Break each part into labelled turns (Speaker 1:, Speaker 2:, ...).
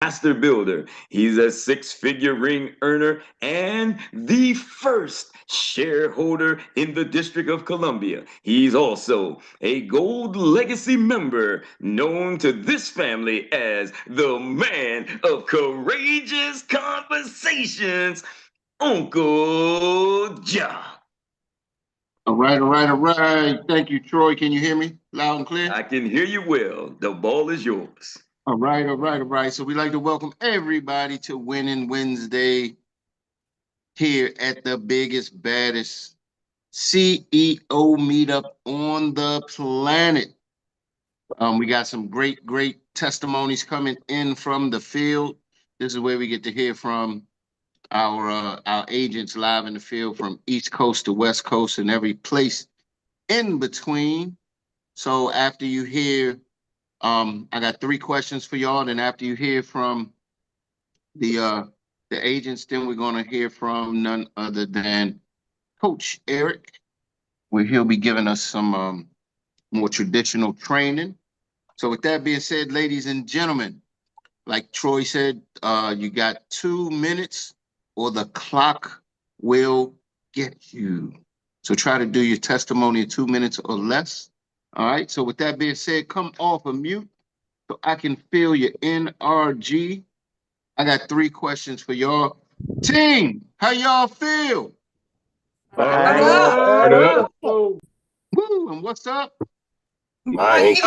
Speaker 1: master builder. He's a six-figure ring earner and the first shareholder in the District of Columbia. He's also a Gold Legacy member, known to this family as the man of courageous conversations, Uncle Ja.
Speaker 2: All right, all right, all right. Thank you, Troy. Can you hear me loud and clear?
Speaker 1: I can hear you well. The ball is yours.
Speaker 2: All right, all right, all right. So we'd like to welcome everybody to Winning Wednesday here at the biggest, baddest CEO meetup on the planet. We got some great testimonies coming in from the field. This is where we get to hear from our agents live in the field from East Coast to West Coast and every place in between. So after you hear, I got 3 questions for y'all. And after you hear from the agents, then we're gonna hear from none other than Coach Erik, where he'll be giving us some more traditional training. So with that being said, ladies and gentlemen, like Troy said, you got 2 minutes or the clock will get you. So try to do your testimony in 2 minutes or less. All right. So with that being said, come off of mute so I can feel your NRG. I got 3 questions for y'all. Team, how y'all feel?
Speaker 1: Fired up.
Speaker 2: Woo, and what's up?
Speaker 3: Mike.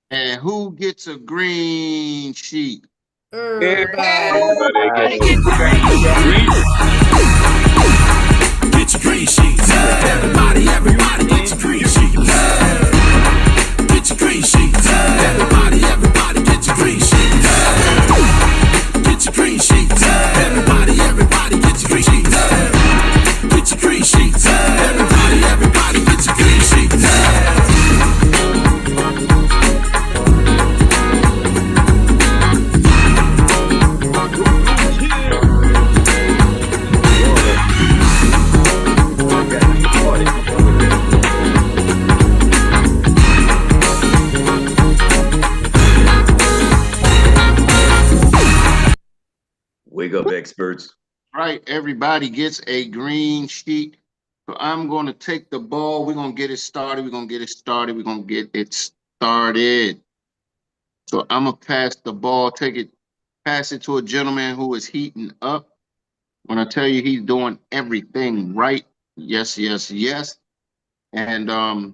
Speaker 2: And who gets a green sheet?
Speaker 3: Everybody gets a green sheet.
Speaker 4: Get your green sheets. Everybody gets a green sheet. Get your green sheets. Everybody gets a green sheet. Get your green sheets. Everybody gets a green sheet. Get your green sheets. Everybody gets a green sheet.
Speaker 1: Wake up, experts.
Speaker 2: Right, everybody gets a green sheet. So I'm going to take the ball. We're going to get it started. We're going to get it started. We're going to get it started. So I'm going to pass the ball, pass it to a gentleman who is heating up. When I tell you he's doing everything right, yes, yes, yes. And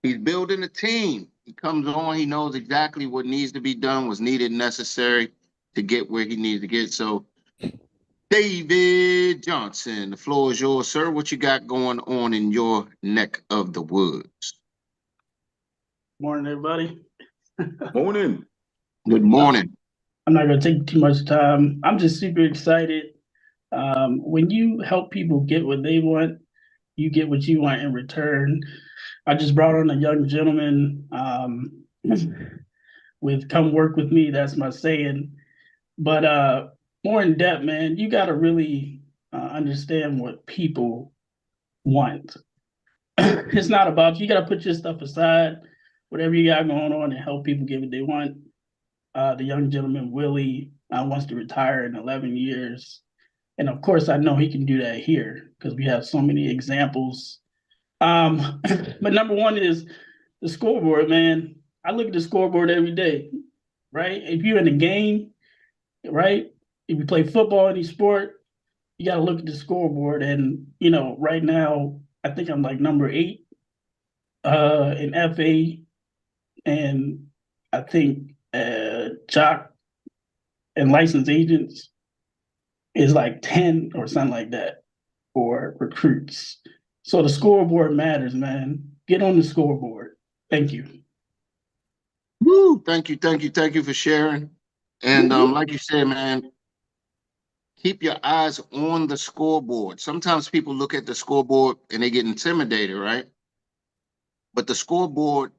Speaker 2: he's building a team. He comes on, he knows exactly what needs to be done, what's needed, necessary to get where he needs to get. So David Johnson, the floor is yours, sir. What you got going on in your neck of the woods?
Speaker 5: Morning, everybody.
Speaker 1: Morning.
Speaker 2: Good morning.
Speaker 5: I'm not going to take too much time. I'm just super excited. When you help people get what they want, you get what you want in return. I just brought on a young gentleman with "come work with me." That's my saying. But more in depth, man, you got to really understand what people want. It's not about, you got to put your stuff aside, whatever you got going on, and help people get what they want. The young gentleman, Willie, wants to retire in 11 years. And of course, I know he can do that here because we have so many examples. But number one is the scoreboard, man. I look at the scoreboard every day, right? If you're in a game, right? If you play football, any sport, you got to look at the scoreboard. And, you know, right now, I think I'm like number 8 in FA. And I think jock and licensed agents is like 10 or something like that for recruits. So the scoreboard matters, man. Get on the scoreboard. Thank you.
Speaker 2: Woo! Thank you for sharing. And like you said, man, keep your eyes on the scoreboard. Sometimes people look at the scoreboard and they get intimidated, right? But the scoreboard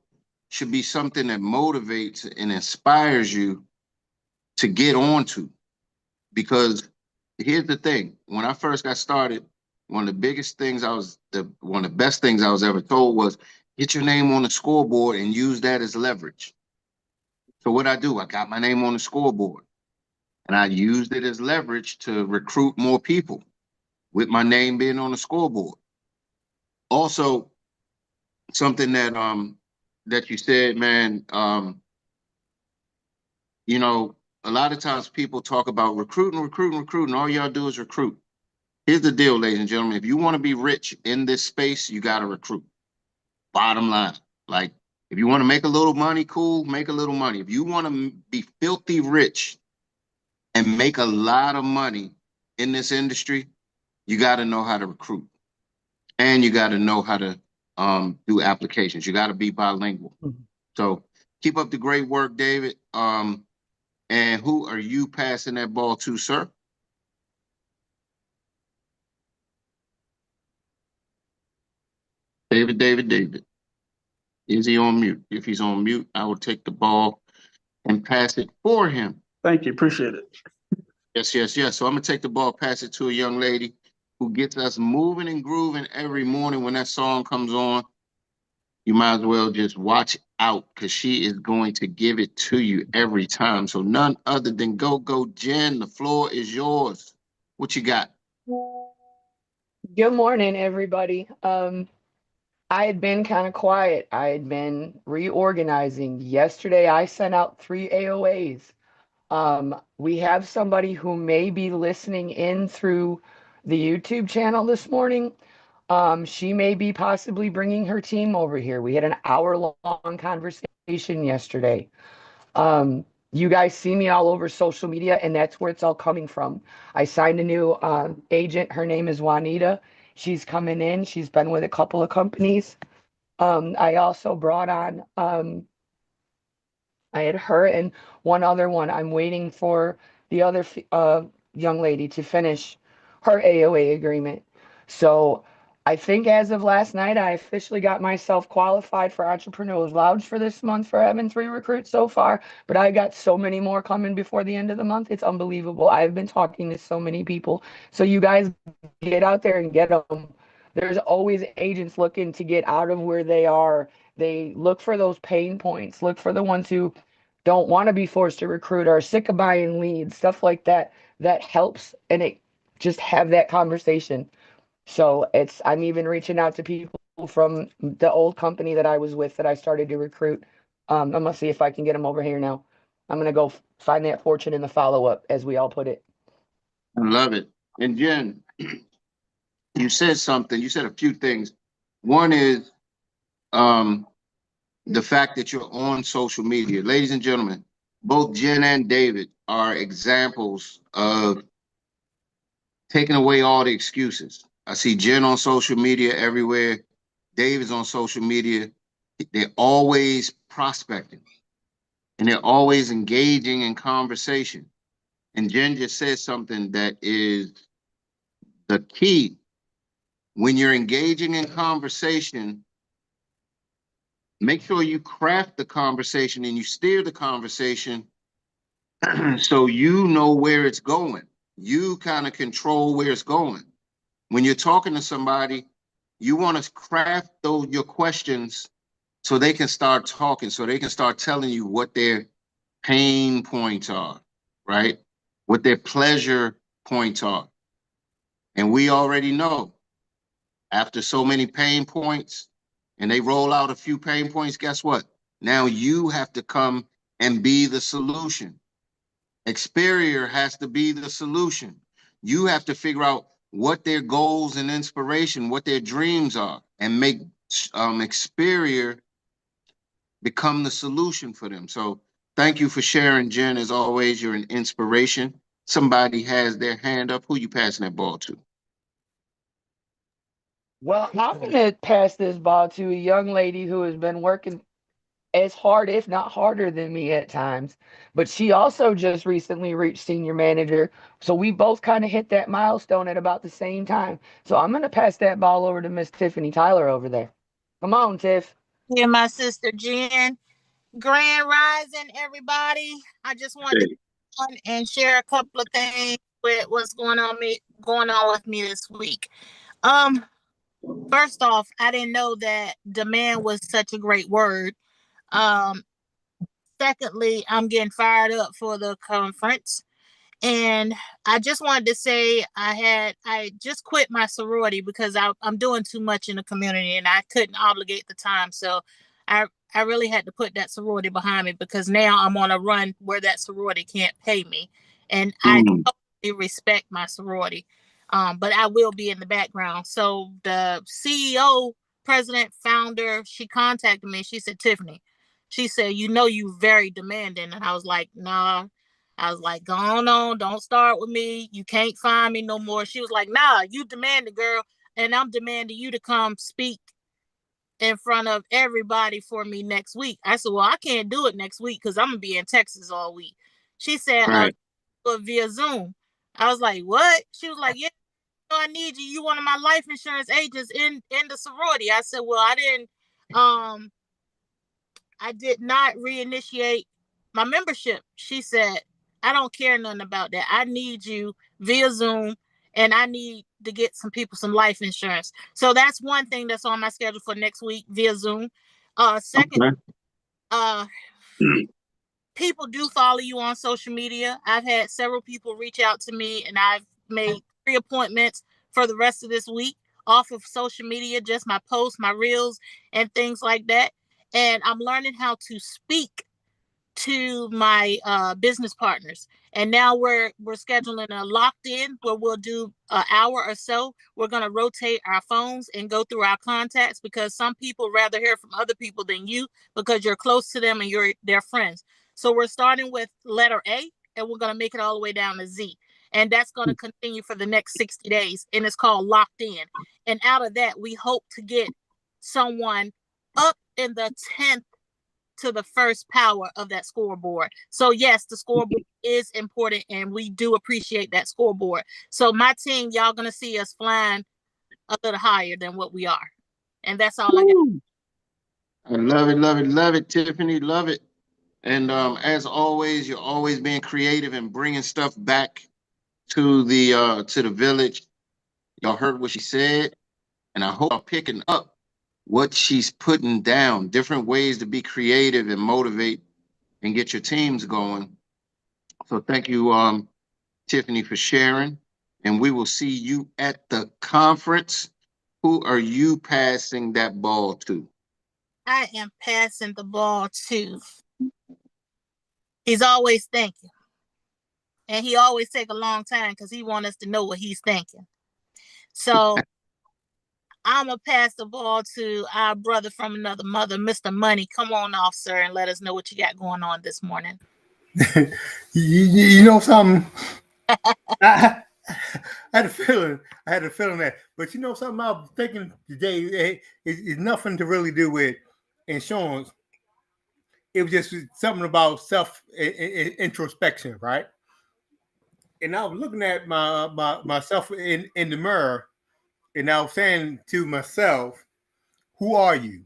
Speaker 2: should be something that motivates and inspires you to get onto. Because here's the thing: when I first got started, one of the best things I was ever told was get your name on the scoreboard and use that as leverage. So what I do, I got my name on the scoreboard, and I used it as leverage to recruit more people with my name being on the scoreboard. Also, something that you said, man, you know, a lot of times people talk about recruiting. All y'all do is recruit. Here's the deal, ladies and gentlemen. If you want to be rich in this space, you got to recruit. Bottom line. Like, if you want to make a little money, cool, make a little money. If you want to be filthy rich and make a lot of money in this industry, you got to know how to recruit. And you got to know how to do applications. You got to be bilingual. So keep up the great work, David. And who are you passing that ball to, sir? David. Is he on mute? If he's on mute, I will take the ball and pass it for him.
Speaker 5: Thank you. Appreciate it.
Speaker 2: Yes. So I'm going to take the ball, pass it to a young lady who gets us moving and grooving every morning when that song comes on. You might as well just watch out because she is going to give it to you every time. So none other than Go Jen. The floor is yours. What you got?
Speaker 6: Good morning, everybody. I had been kind of quiet. I had been reorganizing. Yesterday, I sent out 3 AOAs. We have somebody who may be listening in through the YouTube channel this morning. She may be possibly bringing her team over here. We had an hour-long conversation yesterday. You guys see me all over social media, and that's where it's all coming from. I signed a new agent. Her name is Juanita. She's coming in. She's been with a couple of companies. I also brought on, I had her and one other one. I'm waiting for the other young lady to finish her AOA agreement. So I think as of last night, I officially got myself qualified for Entrepreneurs Lounge for this month for having 3 recruits so far. But I got so many more coming before the end of the month. It's unbelievable. I've been talking to so many people. So you guys get out there and get them. There's always agents looking to get out of where they are. They look for those pain points, look for the ones who don't want to be forced to recruit or are sick of buying leads, stuff like that. That helps, and it just have that conversation. So I'm even reaching out to people from the old company that I was with that I started to recruit. I'm gonna see if I can get them over here now. I'm gonna go find that fortune in the follow-up, as we all put it.
Speaker 2: I love it. And Jen, you said something. You said a few things. One is the fact that you're on social media. Ladies and gentlemen, both Jen and David are examples of taking away all the excuses. I see Jen on social media everywhere. David's on social media. They're always prospecting and they're always engaging in conversation. And Jen just said something that is the key. When you're engaging in conversation, make sure you craft the conversation and you steer the conversation so you know where it's going. You kind of control where it's going. When you're talking to somebody, you want to craft your questions so they can start talking, so they can start telling you what their pain points are, right? What their pleasure points are. And we already know after so many pain points and they roll out a few pain points, guess what? Now you have to come and be the solution. Experior has to be the solution. You have to figure out what their goals and inspiration, what their dreams are, and make Experior become the solution for them. So thank you for sharing, Jen. As always, you're an inspiration. Somebody has their hand up. Who you passing that ball to?
Speaker 6: Well, I'm gonna pass this ball to a young lady who has been working as hard, if not harder than me at times. But she also just recently reached senior manager. So we both kind of hit that milestone at about the same time. So I'm going to pass that ball over to Miss Tiffany Tyler over there. Come on, Tiff.
Speaker 7: Yeah, my sister Jen. Grand Rising, everybody. I just wanted to come on and share a couple of things with what's going on with me this week. First off, I didn't know that demand was such a great word. secondly, I'm getting fired up for the conference. And I just wanted to say I just quit my sorority because I'm doing too much in the community and I couldn't obligate the time. So I really had to put that sorority behind me because now I'm on a run where that sorority can't pay me. And I totally respect my sorority. But I will be in the background. So the CEO, president, founder, she contacted me. She said, Tiffany, she said, you very demanding. And I was like, nah. I was like, go on, don't start with me. You can't find me no more. She was like, nah, you demanded, girl. And I'm demanding you to come speak in front of everybody for me next week. I said, well, I can't do it next week because I'm going to be in Texas all week. She said, via Zoom. I was like, what? She was like, yeah, I need you. You one of my life insurance agents in the sorority. I said, well, I did not reinitiate my membership. She said, I don't care nothing about that. I need you via Zoom and I need to get some people some life insurance. So that's one thing that's on my schedule for next week via Zoom. Second, people do follow you on social media. I've had several people reach out to me and I've made 3 appointments for the rest of this week off of social media, just my posts, my reels, and things like that. And I'm learning how to speak to my business partners. And now we're scheduling a locked in where we'll do an hour or so. We're going to rotate our phones and go through our contacts because some people rather hear from other people than you because you're close to them and you're their friends. So we're starting with letter A and we're going to make it all the way down to Z. And that's going to continue for the next 60 days. And it's called Locked In. And out of that, we hope to get someone up in the 10th to the first power of that scoreboard. So yes, the scoreboard is important and we do appreciate that scoreboard. So my team, y'all gonna see us flying a little higher than what we are. And that's all I got.
Speaker 2: I love it, Tiffany, love it. And as always, you're always being creative and bringing stuff back to the village. Y'all heard what she said, and I hope y'all picking up what she's putting down, different ways to be creative and motivate and get your teams going. So thank you, Tiffany, for sharing. And we will see you at the conference. Who are you passing that ball to?
Speaker 7: I am passing the ball to. He's always thinking. And he always take a long time because he wants us to know what he's thinking. So I'm going to pass the ball to our brother from another mother, Mr. Money. Come on off, sir, and let us know what you got going on this morning.
Speaker 8: you know something? I had a feeling that. But you know something I was thinking today is nothing to really do with insurance. It was just something about self introspection, right? And I was looking at myself in the mirror, and I was saying to myself, "Who are you?"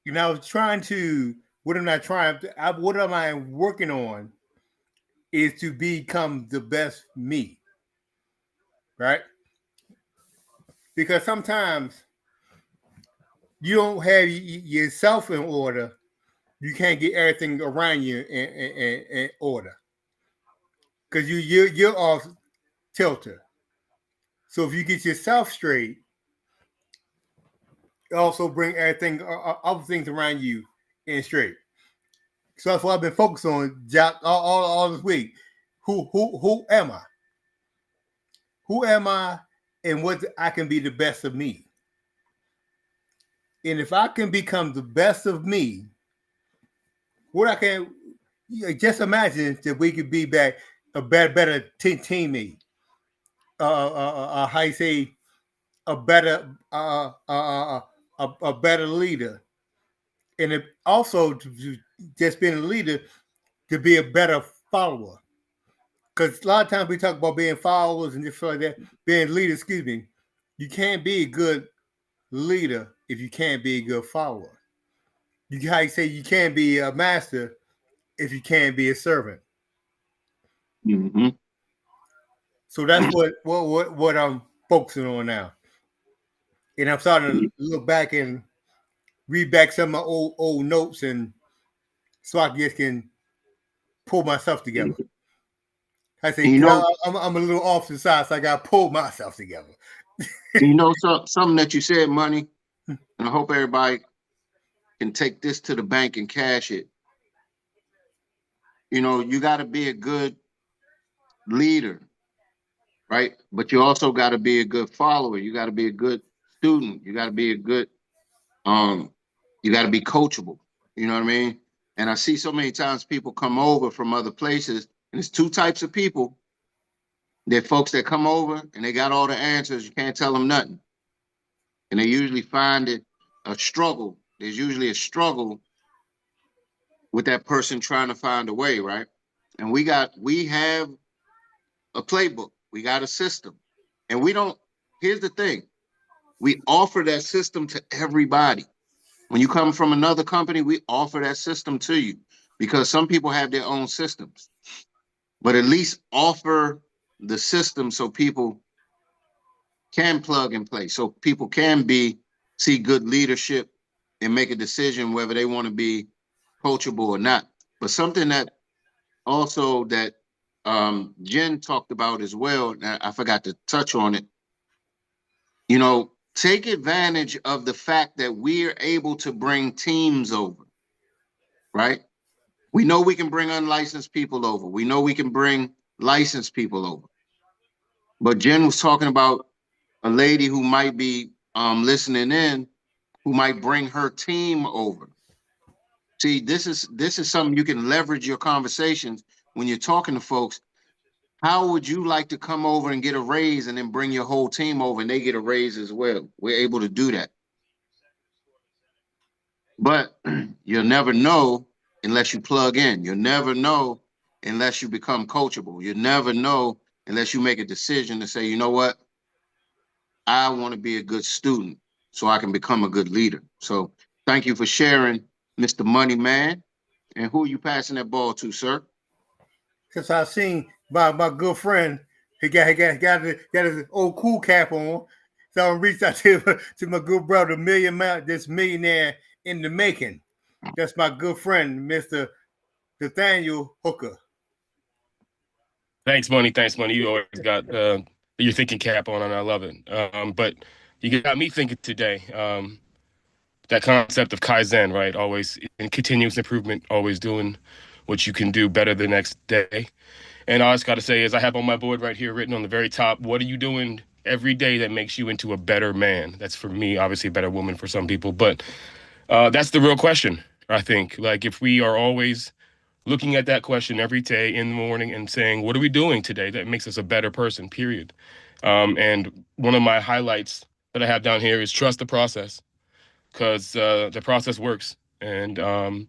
Speaker 8: And I was trying to. What am I trying? What am I working on? Is to become the best me, right? Because sometimes you don't have yourself in order, you can't get everything around you in order. Because you're off tilter. So if you get yourself straight, you also bring everything other things around you in straight. So that's what I've been focused on all this week. Who am I? Who am I, and what I can be the best of me? And if I can become the best of me, what I can just imagine that we could be back a better teammate. How you say a better a better leader, and it also to just being a leader to be a better follower. Because a lot of times we talk about being followers and just like that, being leaders. Excuse me, you can't be a good leader if you can't be a good follower. How you say you can't be a master if you can't be a servant.
Speaker 2: Mm-hmm.
Speaker 8: So that's what I'm focusing on now. And I'm starting to look back and read back some of my old notes and so I just can pull myself together. I say,
Speaker 2: You know,
Speaker 8: I'm a little off the side, so I got to pull myself together.
Speaker 2: you know something that you said, Money, and I hope everybody can take this to the bank and cash it. You know, you got to be a good leader, right? But you also got to be a good follower. You got to be a good student. You got to be a good, you got to be coachable. You know what I mean? And I see so many times people come over from other places, and it's two types of people. They're folks that come over and they got all the answers. You can't tell them nothing. And they usually find it a struggle. There's usually a struggle with that person trying to find a way, right? And we have a playbook. We got a system. And here's the thing. We offer that system to everybody. When you come from another company, we offer that system to you because some people have their own systems. But at least offer the system so people can plug and play, so people can see good leadership and make a decision whether they want to be coachable or not. But something that also that Jen talked about as well, and I forgot to touch on it. You know, take advantage of the fact that we're able to bring teams over, right? We know we can bring unlicensed people over. We know we can bring licensed people over. But Jen was talking about a lady who might be listening in, who might bring her team over. See, this is something you can leverage your conversations when you're talking to folks. How would you like to come over and get a raise and then bring your whole team over and they get a raise as well? We're able to do that. But you'll never know unless you plug in. You'll never know unless you become coachable. You'll never know unless you make a decision to say, you know what? I want to be a good student so I can become a good leader. So thank you for sharing, Mr. Money Man. And who are you passing that ball to, sir?
Speaker 8: Because I seen my good friend, he got his old cool cap on. So I reached out to my good brother, this millionaire in the making. That's my good friend, Mr. Nathaniel Hooker.
Speaker 3: Thanks, Money. Thanks, Money. You always got your thinking cap on, and I love it. But you got me thinking today. That concept of Kaizen, right? Always in continuous improvement, always doing what you can do better the next day. And all I just got to say is I have on my board right here written on the very top, what are you doing every day that makes you into a better man? That's for me, obviously a better woman for some people. But that's the real question, I think. Like if we are always looking at that question every day in the morning and saying, what are we doing today that makes us a better person, period. And one of my highlights that I have down here is trust the process. Because the process works, and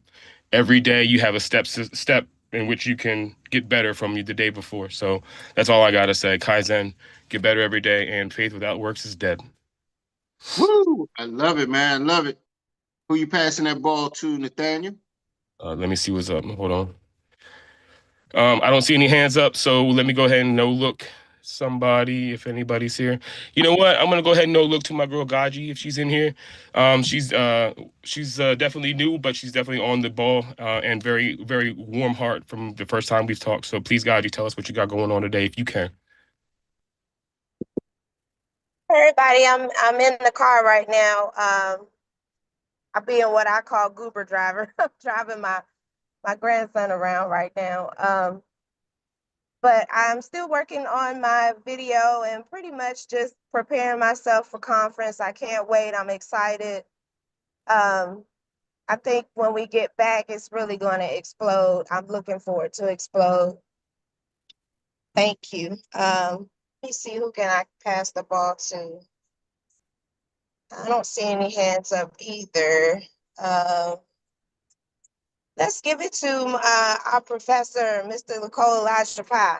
Speaker 3: every day you have a step in which you can get better from the day before. So that's all I gotta say. Kaizen, get better every day, and faith without works is dead.
Speaker 2: Woo! I love it, man. I love it. Who you passing that ball to, Nathaniel?
Speaker 3: Let me see what's up. Hold on. I don't see any hands up, so let me go ahead and no look somebody if anybody's here. You know what? I'm gonna go ahead and no look to my girl Gaji if she's in here. She's definitely new, but she's definitely on the ball and very, very warm heart from the first time we've talked. So please, Gaji, tell us what you got going on today if you can.
Speaker 9: Everybody, I'm in the car right now. I'll be in what I call goober driver. I'm driving my grandson around right now. But I'm still working on my video and pretty much just preparing myself for conference. I can't wait. I'm excited. I think when we get back, it's really going to explode. I'm looking forward to explode. Thank you. Let me see, who can I pass the ball to? I don't see any hands up either. Let's give it to our professor, Mr. Nicole Ashapa.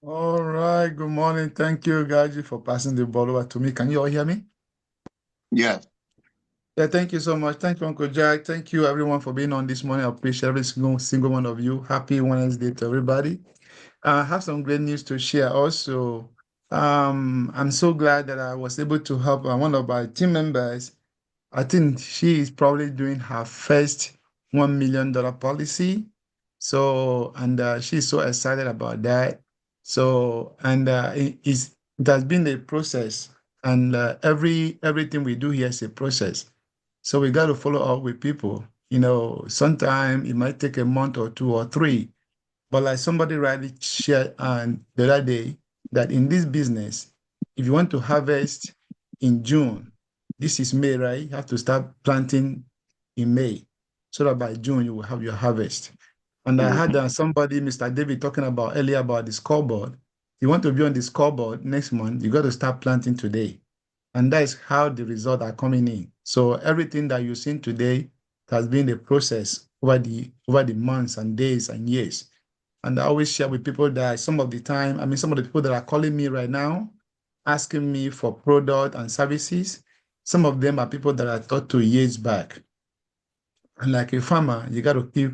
Speaker 10: All right. Good morning. Thank you, Gaji, for passing the ball over to me. Can you all hear me?
Speaker 2: Yeah.
Speaker 10: Yeah, thank you so much. Thank you, Uncle Jack. Thank you, everyone, for being on this morning. I appreciate every single one of you. Happy Wednesday to everybody. I have some great news to share also. I'm so glad that I was able to help one of our team members I think she is probably doing her first $1 million policy. So, and she's so excited about that. So, and it has been a process, and everything we do here is a process. So we got to follow up with people. Sometimes it might take a month or two or three, but like somebody rightly shared the other day, that in this business, if you want to harvest in June, this is May, right? You have to start planting in May so that by June you will have your harvest. And I had somebody, Mr. David, talking about earlier about the scoreboard. You want to be on the scoreboard next month, you got to start planting today. And that is how the results are coming in. So everything that you've seen today has been a process over the months and days and years. And I always share with people that some of the people that are calling me right now, asking me for product and services, some of them are people that I talked to years back. And like a farmer, you got to keep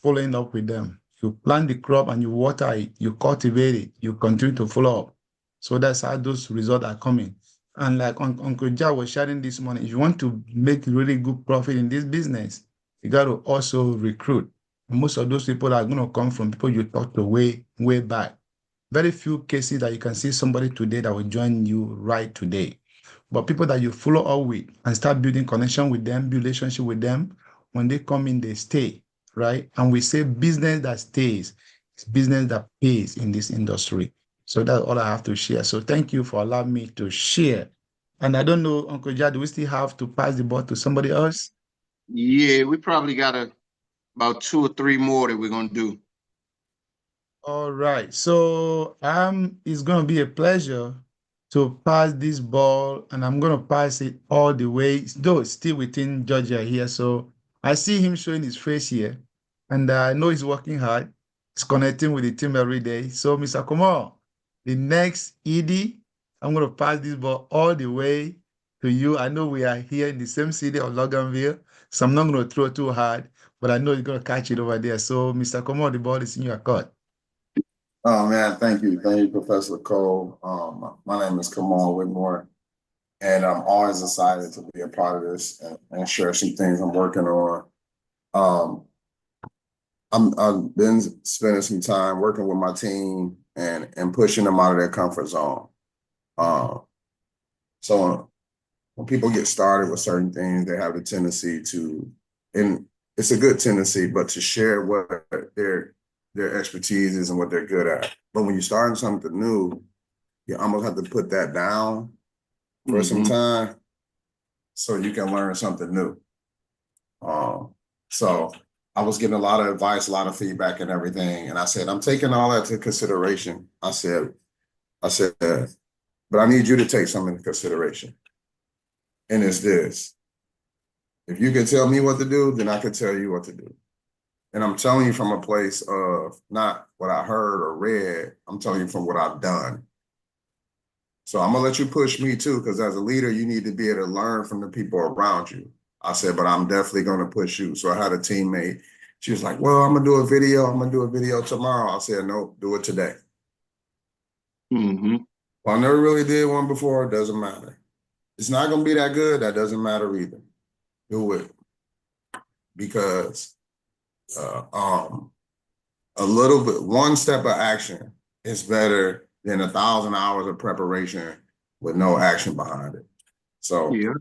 Speaker 10: following up with them. You plant the crop and you water it, you cultivate it, you continue to follow up. So that's how those results are coming. And like Uncle Ja was sharing this morning, if you want to make really good profit in this business, you got to also recruit. Most of those people are going to come from people you talked to way, way back. Very few cases that you can see somebody today that will join you right today. But people that you follow up with and start building connection with them, build relationship with them, when they come in, they stay, right? And we say business that stays is business that pays in this industry. So that's all I have to share. So thank you for allowing me to share. And I don't know, Uncle Jad, do we still have to pass the ball to somebody else?
Speaker 2: Yeah, we probably got about 2 or 3 more that we're gonna do.
Speaker 10: All right. So it's gonna be a pleasure to pass this ball, and I'm gonna pass it all the way, though it's still within Georgia here. So I see him showing his face here, and I know he's working hard. He's connecting with the team every day. So, Mr. Kumar, the next ED, I'm gonna pass this ball all the way to you. I know we are here in the same city of Loganville, so I'm not gonna throw too hard, but I know you're gonna catch it over there. So, Mr. Kumar, the ball is in your court.
Speaker 11: Oh man, thank you, Professor Cole. My name is Kamal Whitmore, and I'm always excited to be a part of this and share some things I'm working on. I've been spending some time working with my team and pushing them out of their comfort zone. So when people get started with certain things, they have the tendency to, and it's a good tendency, but to share what their expertise is and what they're good at. But when you're starting something new, you almost have to put that down for some time so you can learn something new. So I was getting a lot of advice, a lot of feedback and everything. And I said, I'm taking all that into consideration. I said, but I need you to take something into consideration. And it's this. If you can tell me what to do, then I can tell you what to do. And I'm telling you from a place of not what I heard or read, I'm telling you from what I've done. So I'm gonna let you push me too, because as a leader, you need to be able to learn from the people around you. I said, but I'm definitely gonna push you. So I had a teammate. She was like, well, I'm gonna do a video tomorrow. I said, no, do it today. Well, I never really did one before, it doesn't matter. It's not gonna be that good, that doesn't matter either. Do it. Because a little bit, one step of action is better than 1,000 hours of preparation with no action behind it. So yeah,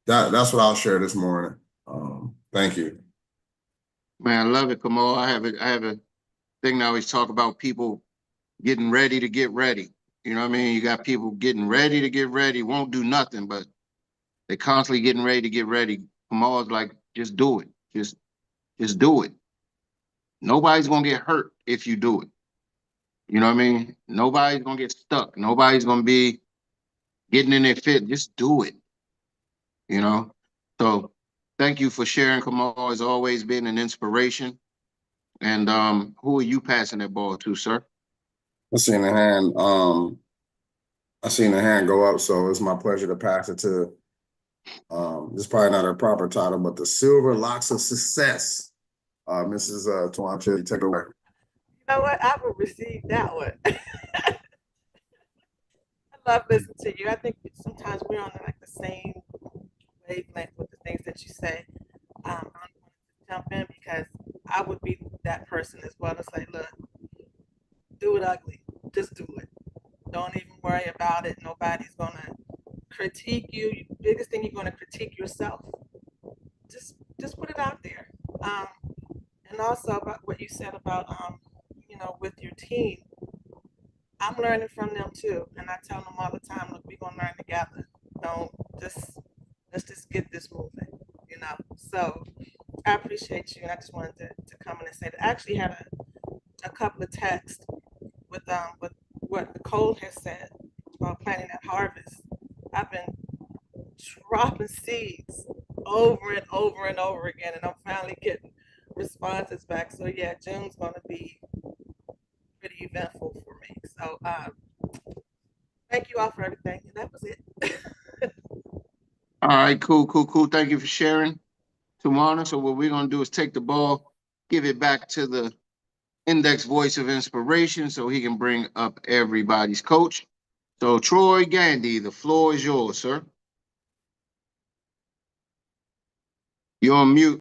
Speaker 11: that's what I'll share this morning. Thank you.
Speaker 2: Man, I love it, Kamal. I have a thing I always talk about people getting ready to get ready. You know what I mean? You got people getting ready to get ready, won't do nothing, but they're constantly getting ready to get ready. Kamal's like, just do it. Just do it. Nobody's gonna get hurt if you do it. You know what I mean? Nobody's gonna get stuck. Nobody's gonna be getting in their fit. Just do it. You know? So thank you for sharing, Kamal. Has always been an inspiration. And who are you passing that ball to, sir?
Speaker 11: I seen the hand go up, so it's my pleasure to pass it to this is probably not her proper title, but the Silver Locks of Success. Mrs. Twanche, take it away.
Speaker 12: You know what? I will receive that one. I love listening to you. I think sometimes we're on like the same wavelength with the things that you say. I want to jump in because I would be that person as well to say, look, do it ugly, just do it. Don't even worry about it. Nobody's gonna critique you. Biggest thing, you're gonna critique yourself. Just put it out there. Um, and also about what you said about with your team. I'm learning from them too, and I tell them all the time, look, we're gonna learn together. Don't just let's just get this moving, So I appreciate you, and I just wanted to come in and say that I actually had a couple of texts with what Nicole has said about planting that harvest. I've been dropping seeds over and over and over again, and I'm finally getting responses back. So yeah, June's gonna be pretty eventful for me. So thank you all for everything, and that was it.
Speaker 2: All right, cool. Thank you for sharing, Tawana. So what we're gonna do is take the ball, give it back to the index voice of inspiration so he can bring up everybody's coach. So Troy Gandy, the floor is yours, sir. You're on mute.